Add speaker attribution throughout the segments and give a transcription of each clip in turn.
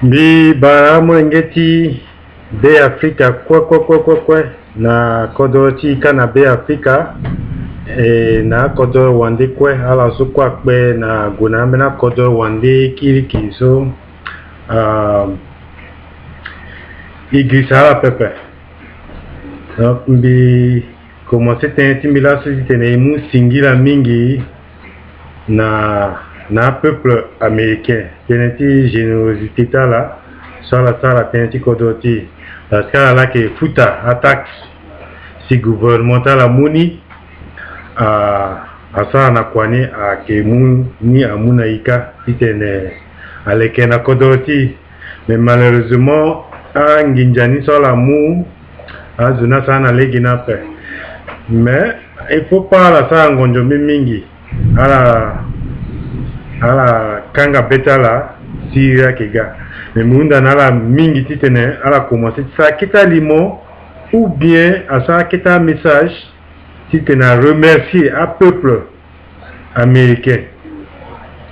Speaker 1: Bi bara mulengeti be Afrika kwa na kodoti kana be Afrika na kodo wande kwe ala so kwa kwe na guna mena kodo wande kiriki so igisa pepe donc bi commencer timbila société ne mu singila mingi na peuple américain teneti générosité là sur la sala teneti kodoti parce que là que futa attaque si gouvernemental la muni asa na kwani a ke mu ni amuna ika itene aleke na kodoti mais malheureusement a nginjani sur la mu azuna sana legi na pe mais il faut pas la sa ngonjo mingi ala kanga betala sira kega mais munda nala mingi titene ala commencer ça kita limo ou bien à ça kita message titene remercier à peuple américain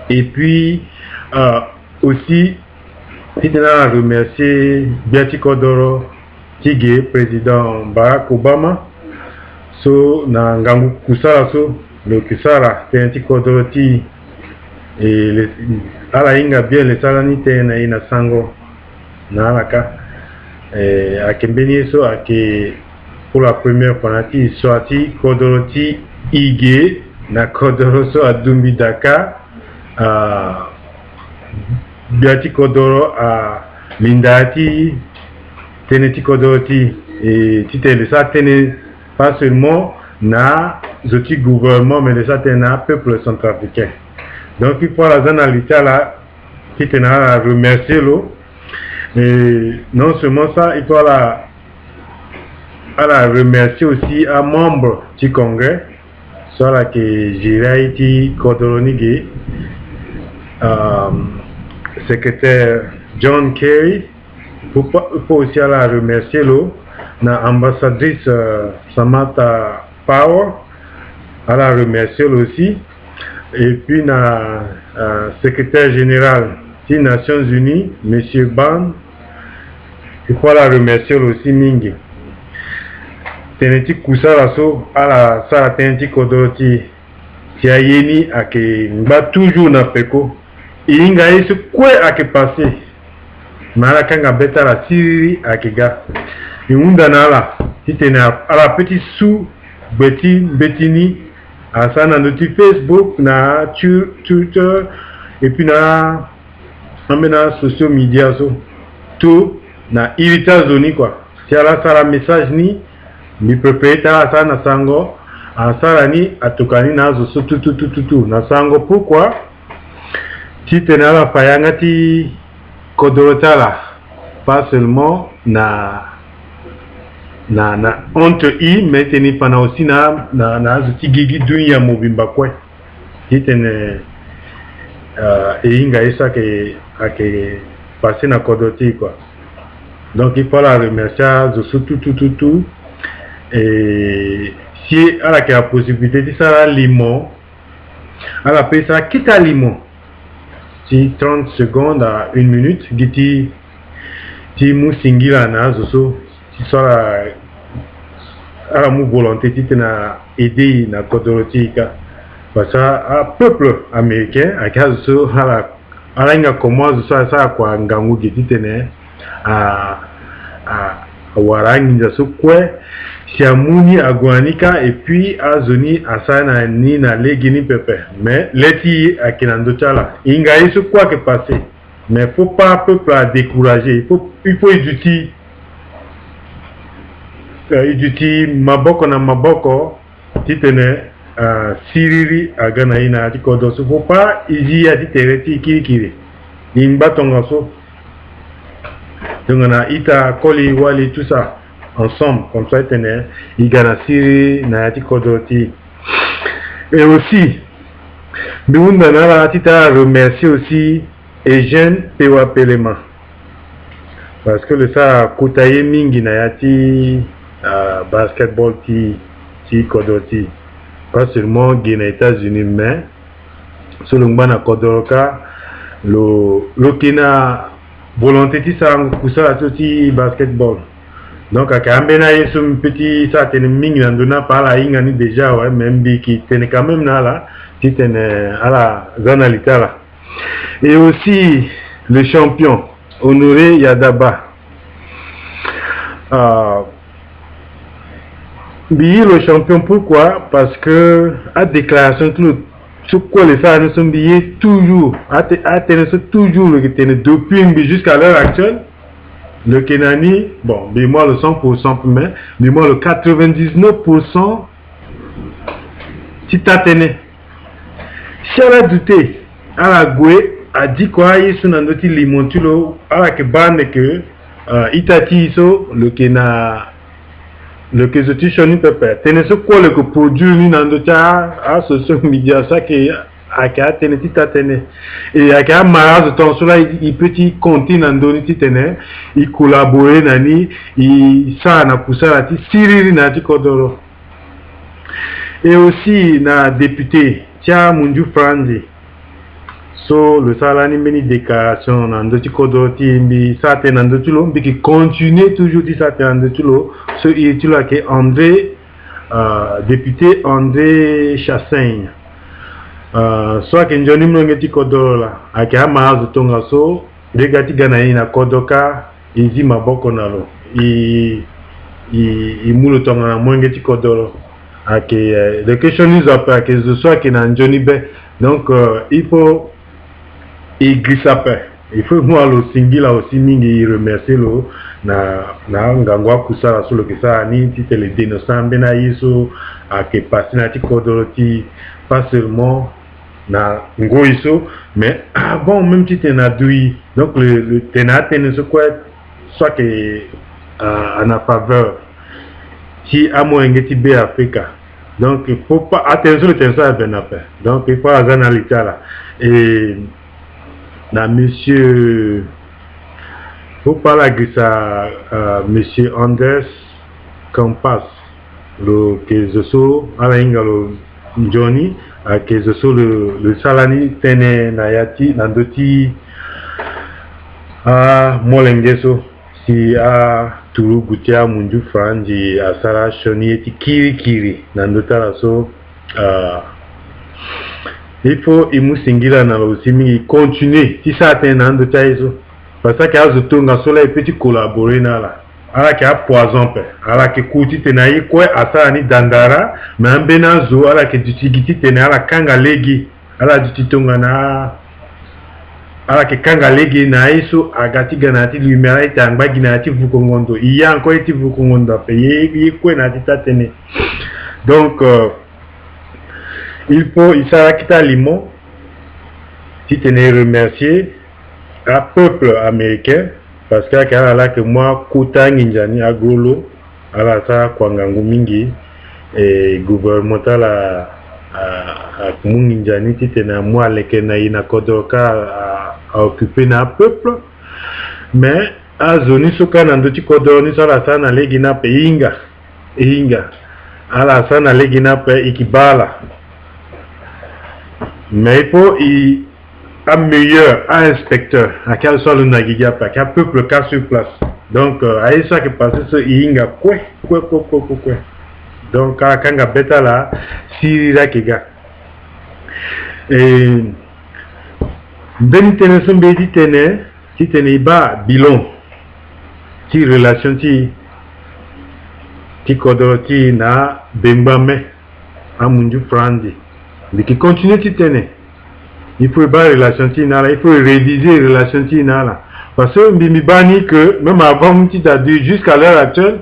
Speaker 1: et puis aussi titene remercier Biati Kodoro Tige président Barack Obama so na ngangu kusala so le kusala Biati Kodoro ti et ala inga bien le salani te na ina sango na alaka a kembeni so ake pour la première fois ti soati kodoroti ige na kodoro so adumbi daka biati kodoro a lindati teneti kodoroti et tite le sa tene pas seulement na zoti gouvernement mais le sa tene na peuple centrafricain. Donc il faut la zone là qui tenait à remercier l'eau. Et non seulement ça, il faut la remercier aussi à membres du Congrès, soit là que Jira Iti Kodoronigue, secrétaire John Kerry, il faut aussi la remercier l'eau, la ambassadrice Samantha Power, à la remercier aussi. Et puis na secrétaire général des Nations Unies, M. Ban, il faut la remercier aussi mingi. Teneti kusala so ala sala teneti kodoti tiayeni ake ngba toujours na peko. Inga yesu kwe ake passé. Mala kanga beta la siri ake ga. Iunda na ala titena ala petit sous betini asa na notre Facebook na Twitter et puis na social media so tout na irita zoni quoi si ala sala message ni prepare asa na sango asala ni atokani na zo so tout na sango pourquoi si tena la fayanga ti kodorotala pas seulement na honte mais teni pana aussi na zuti gigi dunya mobimba kwe kitene inga isa ke passer na kodoti quoi. Donc il faut la remercier tout et si ala que la possibilité de ça limon ala paye ça kita limon si 30 secondes à 1 minute giti ti musingila na zo si soit la mou volonté na aider na kodorotika parce que peuple américain a kazo ala inga comment ça kwa ngangu gitene warangi za sokwe si amuni agwanika et puis azoni asana ni na legini pepe mais leti akinandotala inga yesu quoi que passer mais faut pas peuple à décourager il faut éduquer iduti maboko na maboko titene siriri agana ina atikodo so faut pas izi atitereti kirikiri nimbatonga so tongana ita koli wali tout ça ensemble comme ça tene igana siri na atikodo ti et aussi biunda na tita remercier aussi Eugène Pewa Pelema parce que le ça kotaye mingi na yati basketball ti kodoti pas seulement Guinée États-Unis mais selon bana kodoroka lo kina volonté ti ça pour ça ti basketball. Donc à Kambena il son petit ça tene mingi ndona par la ingani déjà ouais même bi qui tene quand même là qui tene à la zanalita là. Et aussi le champion Honoré Yadaba. Le champion, pourquoi? Parce que à déclaration tout quoi les ça ne sont billets toujours à toujours le qui depuis jusqu'à l'heure actuelle le Kenani bon dis-moi le 100% mais dis-moi le 99% si t'as tenu si elle a douté à la gouée a dit quoi il sont dans notre limontulo à la que bande que itati iso le Kena le que je t'ai choisi pépé tenez ce quoi le que produit ni dans notre à social media ça qui a tenez tita tenez et a qu'un malade de temps cela il petit compte dans donner titenez il collabore nani il ça na poussé la ti siriri na ti kodoro et aussi na député tia Munju Franzi so le salani meni déclaration dans d'autres kodoro ti mbi ça te dans d'autres lo mbi qui continue toujours dit ça te dans d'autres lo so il tu là que André député André Chassaigne soit que njoni mlongeti kodoro la aka maazo tonga so degati gana ina kodoka izi maboko nalo i mulo tonga na mwengeti kodoro ake the question is après que ce soit que na njoni be donc il faut il glisse après il faut moi le singila aussi mingi remercier lo na ngangwa kusala solo que ça ni ti tele dénonçant bena yiso ake pasina ti kodoro ti pas seulement na ngoiso mais bon même si tu n'as douille donc le tenate ne se quoi soit que en a faveur si à moins ngeti be Africa donc il faut pas attention le tension à ben après donc il faut analyser là et na monsieur faut pas la ça monsieur Anders Campas le que je so ala ingalo Johnny que ce soit le salani tene nayati nandoti a molengeso si a turu gutia Munju Franzi a sara shoni eti kiri nandota la so il faut imu singila na aussi mi continuer si ça atteint nandota iso parce que azotonga sola et petit collaborer na la ala ki a poison pe ala ki kuti tenayi kwe asa ni dandara mbena zo ala ki dutigiti tena ala kanga legi ala dutitonga na ala ki kanga legi na iso agati ganati lumera itangba ginati vukongondo iya anko iti vukongondo pe ye kwe na tene donc il faut isara kita limon si tene remercier à peuple américain parce que que moi kuta nginjani agolo ala sa kwangangu mingi et gouvernemental a munginjani titena moi leke na ina kodoka a occuper na peuple mais a zoni soka na ndoti kodoni sala sana legi na pe inga ala sana legi na pe ikibala mais il faut un meilleur inspecteur à quel soit le nagiga pas qu'un peuple cas sur place donc à ça que passer ce inga quoi donc à kanga beta là sirira kiga et ben tene son bedi tene si tene ba bilan ti relation ti kodoti na bembame a Munju Franzi de qui continue ti tene il faut pas relation tinala, il faut réviser relation tinala. Parce que mi bani que même avant tu as dit jusqu'à l'heure actuelle,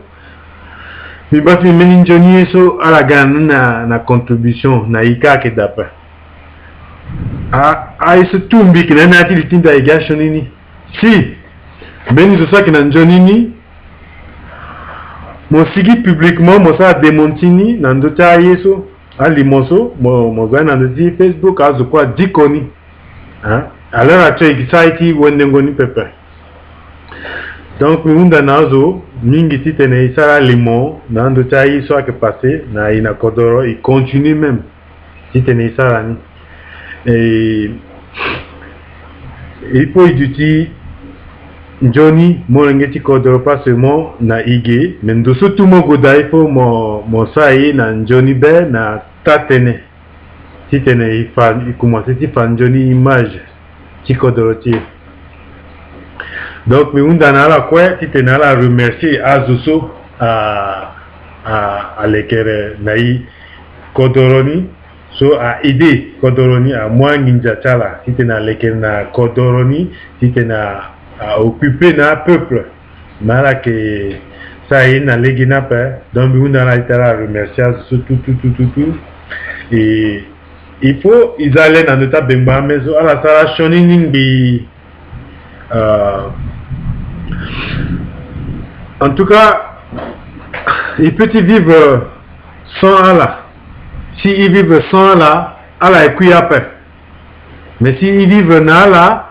Speaker 1: mi bani meninjoni so à la gagne na contribution na ika ke d'après. Ce tout mbi que na nati litinda igasho nini. Si beni so ça que na njonini mo sigi publiquement mo ça démontini na ndota yeso à limoso mo gana na Facebook azo kwa dikoni hein alors actuellement ça été wendengoni pepe donc munda nazo mingi titene isara limon na ndo tai so que passé na ina kodoro il continue même titene isara ni et il faut duty Johnny molengeti kodoro pas seulement na ige mais ndoso tout mon goda il faut mon sai na Johnny be na tatene si tene il commence ti fan Johnny image ti kodoro ti donc mi unda na la kwe ti tene la remercier azuso a lekere na i kodoroni so a idée kodoroni a moi ninja chala si tene lekere na kodoroni si tene a occupé na peuple mala que ça y na legina pe donc on a été là remercier tout et il faut ils allaient dans notre bemba mais à la sala shoning bi en tout cas il peut y vivre sans Allah si ils vivent sans Allah Allah est cuit après mais si ils vivent na Allah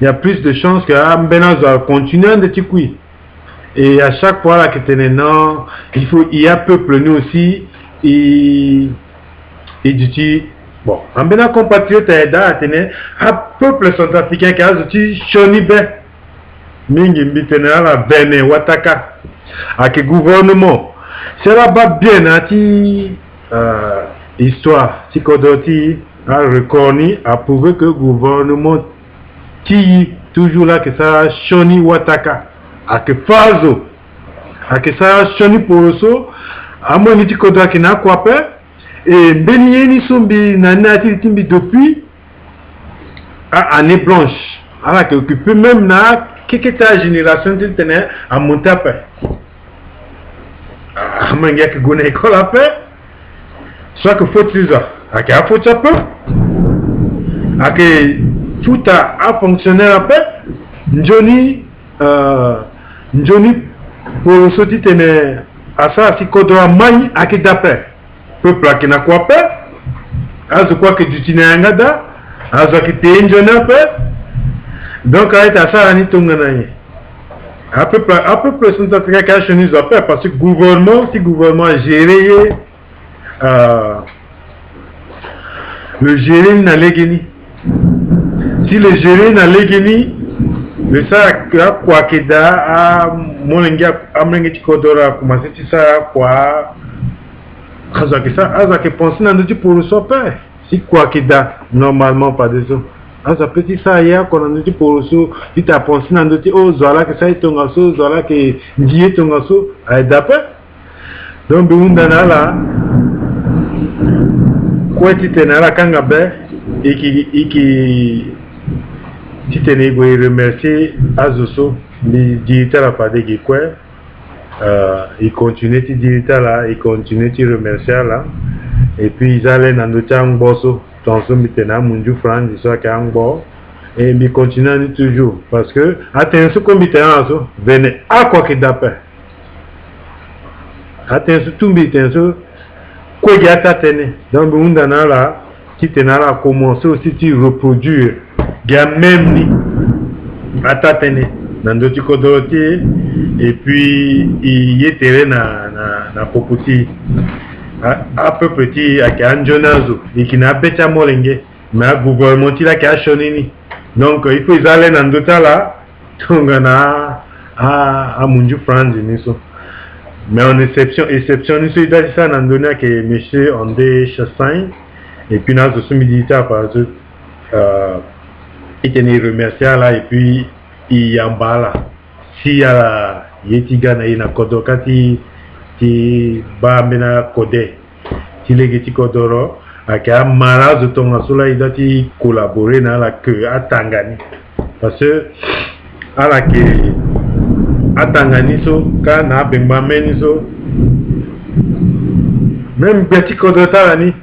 Speaker 1: il y a plus de chances que Benaz va continuer de t'écouter. Et à chaque fois là que tu es non, il y a peuple nous aussi, et tu bon, en Benaz compatriote à tenir, un peuple centrafricain qui a dit Chonibe, Mingi Mbitene la Bene Wataka, à que gouvernement, c'est là-bas bien, à ti histoire, si Kodoti a reconnu, a prouvé que le gouvernement qui toujours là que ça Shoni Wataka à que Fazo à que ça Shoni Poroso à mon niti kodra qui n'a quoi faire et Benieni Sombi Nanati Timbi depuis à année blanche alors que occupé même na quelques génération de tenir à monter après à mangia que gona école après soit que faut ça à que faut ça peu à que tout a fonctionné après Johnny pour ce titre à ça si kodra mani à qui d'après peuple qui n'a quoi pas à ce quoi que tu tiens un gada à ce qui t'es Johnny après donc à ça ni tongana à peu près sont africains qui a changé après parce que gouvernement si gouvernement a géré le gérer n'a l'égénie si le gérer n'a l'égénie le ça quoi que da à mon enga amener tu kodora commencer tu ça quoi ça que penser dans notre pour le soper si quoi que da normalement pas de ça ça petit ça hier qu'on a dit pour le so tu t'as pensé dans notre oh zola que ça est ton asso zola que dit ton asso d'après donc on dans là quoi tu t'es là kangabe et qui si tu n'es pas remercier Azoso, les directeurs à pas de quoi, ils continuent de directeurs là, ils continuent de remercier là, et puis ils allaient dans notre angboso, dans ce maintenant Munju France, ils sont à angbo, et ils continuent toujours, parce que attention comme ils sont, venez à quoi que d'après, attention tout attention, quoi qu'il y a t'attendre, donc on dans là, qui t'es là commencer aussi à reproduire. Il y a même ni à tatene dans d'autres kodorotiers et puis il y a terrain na popoti à peu petit à Kanjonazo et qui n'a pas de molenge mais à gouvernement il a qu'à chonini donc il faut aller dans d'autres là donc on a à Munju France niso mais en exception niso il doit ça dans donner que monsieur André Chassain et puis nous sommes militaires par exemple il tenait remercier là et puis il y a un bas là si y a yetiga na ina kodokati ti ba mena kodé ti legeti kodoro aka mara de ton asula il doit collaborer dans la que à Tangani parce que à la que à Tangani so kana bemba meniso même petit kodota ni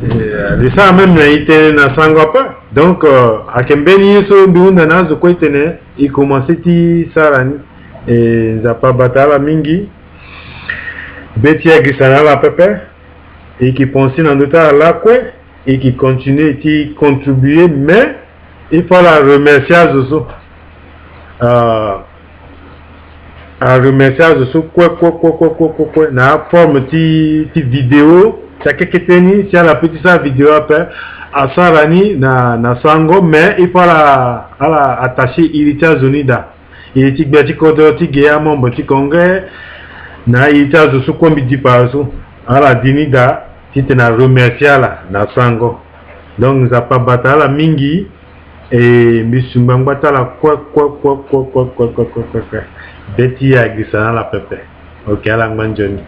Speaker 1: les ça même été na sangapa donc à Kembeni so biunda na zo koitene il commençait ti sarani et za pa batala mingi betia gisana la pepe et qui pensait dans d'autres là quoi et qui continue à contribuer mais il faut la remercier à remercier quoi na forme ti vidéo ça quelque teni si la petite sa vidéo après à sarani na sango mais il faut la attacher irita zonida et ti gbe ti kodo ti ge amon ti congrès na ita zo su kombi di paso ala dinida ti te na remerciala na sango donc za pa batala mingi et misumba ngbatala kwa beti ya gisana la pepe ok ala ngmanjoni